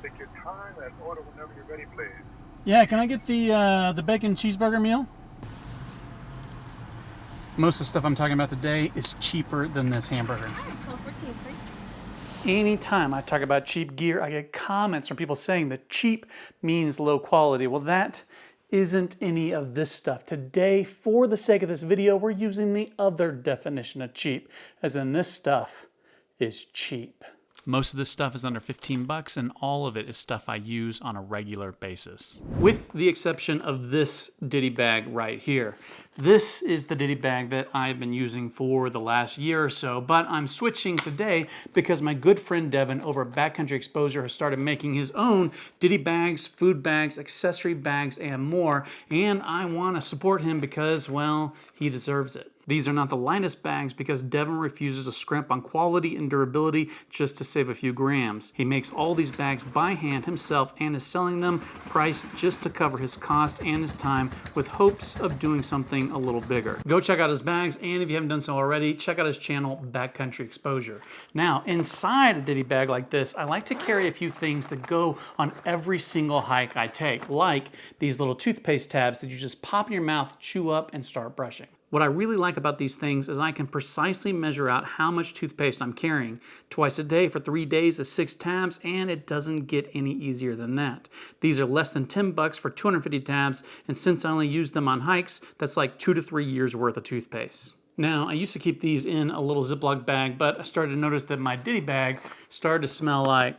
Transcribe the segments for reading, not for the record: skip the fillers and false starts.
Take your time and order whenever you're ready, please. Yeah, can I get the bacon cheeseburger meal? Most of the stuff I'm talking about today is cheaper than this hamburger. 12.14, please. Anytime I talk about cheap gear, I get comments from people saying that cheap means low quality. Well, that isn't any of this stuff. Today, for the sake of this video, we're using the other definition of cheap, as in this stuff is cheap. Most of this stuff is under 15 bucks, and all of it is stuff I use on a regular basis. With the exception of this Diddy bag right here. This is the Diddy bag that I've been using for the last year or so, but I'm switching today because my good friend Devin over at Backcountry Exposure has started making his own Diddy bags, food bags, accessory bags, and more, and I want to support him because, well, he deserves it. These are not the lightest bags because Devin refuses to scrimp on quality and durability just to save a few grams. He makes all these bags by hand himself and is selling them priced just to cover his cost and his time with hopes of doing something a little bigger. Go check out his bags, and if you haven't done so already, check out his channel, Backcountry Exposure. Now, inside a Diddy bag like this, I like to carry a few things that go on every single hike I take, like these little toothpaste tabs that you just pop in your mouth, chew up, and start brushing. What I really like about these things is I can precisely measure out how much toothpaste I'm carrying. Twice a day for 3 days is 6 tabs, and it doesn't get any easier than that. These are less than 10 bucks for 250 tabs, and since I only use them on hikes, that's like 2 to 3 years worth of toothpaste. Now, I used to keep these in a little Ziploc bag, but I started to notice that my Diddy bag started to smell like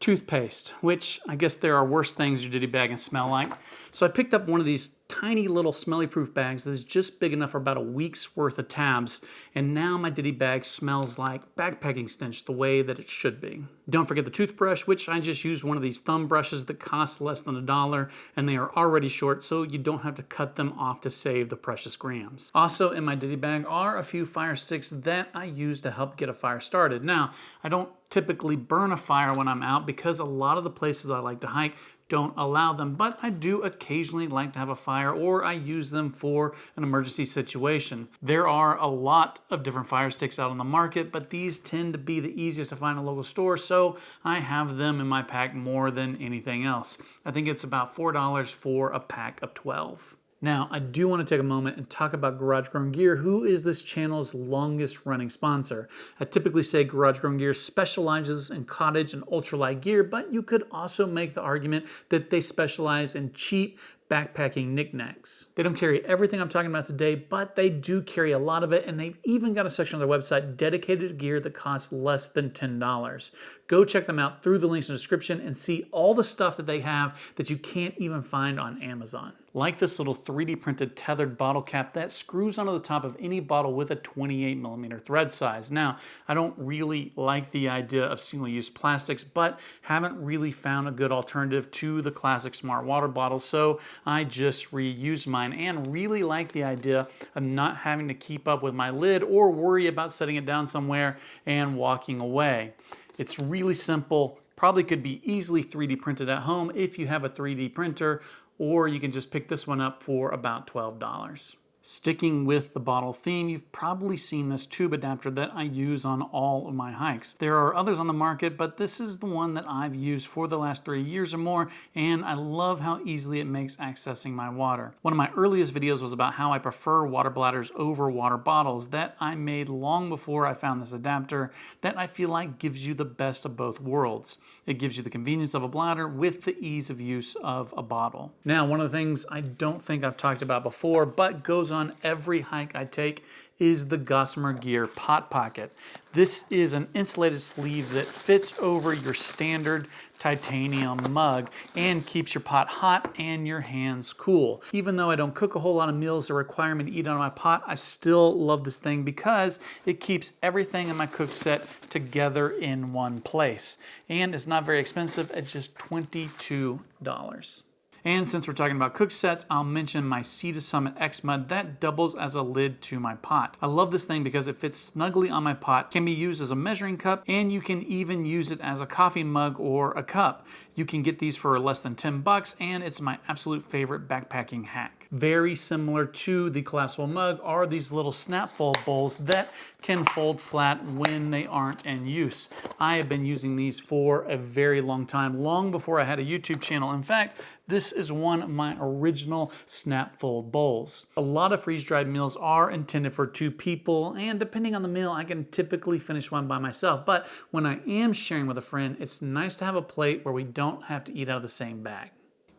toothpaste, which I guess there are worse things your Diddy bag can smell like. So I picked up one of these tiny little smelly proof bags that is just big enough for about a week's worth of tabs, and now my Diddy bag smells like backpacking stench the way that it should be. Don't forget the toothbrush, which I just use one of these thumb brushes that cost less than $1, and they are already short, so you don't have to cut them off to save the precious grams. Also in my Diddy bag are a few fire sticks that I use to help get a fire started. Now, I don't typically burn a fire when I'm out because a lot of the places I like to hike don't allow them, but I do occasionally like to have a fire, or I use them for an emergency situation. There are a lot of different fire sticks out on the market, but these tend to be the easiest to find in a local store, so I have them in my pack more than anything else. I think it's about $4 for a pack of 12. Now, I do want to take a moment and talk about Garage Grown Gear, who is this channel's longest running sponsor. I typically say Garage Grown Gear specializes in cottage and ultralight gear, but you could also make the argument that they specialize in cheap backpacking knickknacks. They don't carry everything I'm talking about today, but they do carry a lot of it, and they've even got a section on their website dedicated to gear that costs less than $10. Go check them out through the links in the description and see all the stuff that they have that you can't even find on Amazon. Like this little 3D printed tethered bottle cap that screws onto the top of any bottle with a 28mm thread size. Now, I don't really like the idea of single-use plastics, but haven't really found a good alternative to the classic Smart Water bottle, so I just reused mine and really like the idea of not having to keep up with my lid or worry about setting it down somewhere and walking away. It's really simple, probably could be easily 3D printed at home if you have a 3D printer, or you can just pick this one up for about $12. Sticking with the bottle theme, you've probably seen this tube adapter that I use on all of my hikes. There are others on the market, but this is the one that I've used for the last 3 years or more, and I love how easily it makes accessing my water. One of my earliest videos was about how I prefer water bladders over water bottles that I made long before I found this adapter that I feel like gives you the best of both worlds. It gives you the convenience of a bladder with the ease of use of a bottle. Now, one of the things I don't think I've talked about before, but goes on every hike I take, is the Gossamer Gear Pot Pocket. This is an insulated sleeve that fits over your standard titanium mug and keeps your pot hot and your hands cool. Even though I don't cook a whole lot of meals that require me to eat out of my pot, I still love this thing because it keeps everything in my cook set together in one place. And it's not very expensive at just $22. And since we're talking about cook sets, I'll mention my Sea to Summit X-Mud that doubles as a lid to my pot. I love this thing because it fits snugly on my pot, can be used as a measuring cup, and you can even use it as a coffee mug or a cup. You can get these for less than 10 bucks, and it's my absolute favorite backpacking hack. back. Very similar to the collapsible mug are these little Snapfold bowls that can fold flat when they aren't in use. I have been using these for a very long time, long before I had a YouTube channel. In fact, this is one of my original Snapfold bowls. A lot of freeze-dried meals are intended for 2 people, and depending on the meal, I can typically finish one by myself. But when I am sharing with a friend, it's nice to have a plate where we don't have to eat out of the same bag.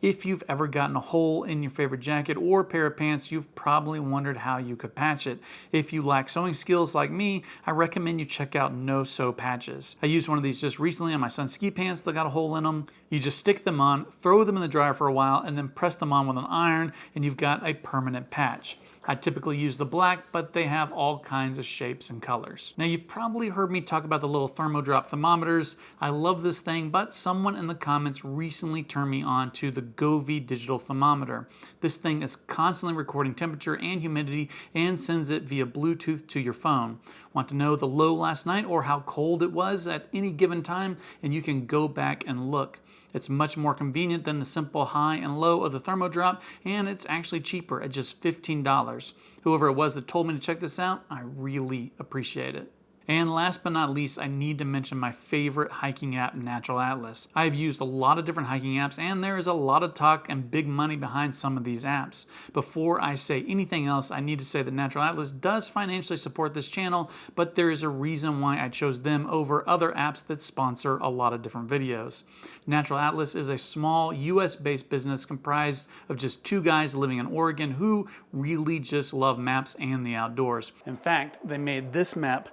If you've ever gotten a hole in your favorite jacket or pair of pants, you've probably wondered how you could patch it. If you lack sewing skills like me, I recommend you check out No Sew Patches. I used one of these just recently on my son's ski pants that got a hole in them. You just stick them on, throw them in the dryer for a while, and then press them on with an iron, and you've got a permanent patch. I typically use the black, but they have all kinds of shapes and colors. Now, you've probably heard me talk about the little Thermodrop thermometers. I love this thing, but someone in the comments recently turned me on to the Govee digital thermometer. This thing is constantly recording temperature and humidity and sends it via Bluetooth to your phone. Want to know the low last night or how cold it was at any given time? And you can go back and look. It's much more convenient than the simple high and low of the Thermodrop, and it's actually cheaper at just $15. Whoever it was that told me to check this out, I really appreciate it. And last but not least, I need to mention my favorite hiking app, Natural Atlas. I've used a lot of different hiking apps, and there is a lot of talk and big money behind some of these apps. Before I say anything else, I need to say that Natural Atlas does financially support this channel, but there is a reason why I chose them over other apps that sponsor a lot of different videos. Natural Atlas is a small US-based business comprised of just 2 guys living in Oregon who really just love maps and the outdoors. In fact, they made this map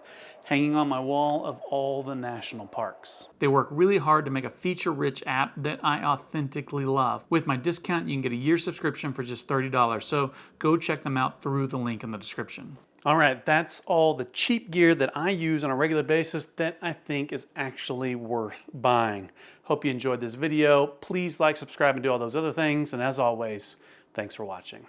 hanging on my wall of all the national parks. They work really hard to make a feature-rich app that I authentically love. With my discount, you can get a year subscription for just $30, so go check them out through the link in the description. All right, that's all the cheap gear that I use on a regular basis that I think is actually worth buying. Hope you enjoyed this video. Please like, subscribe, and do all those other things. And as always, thanks for watching.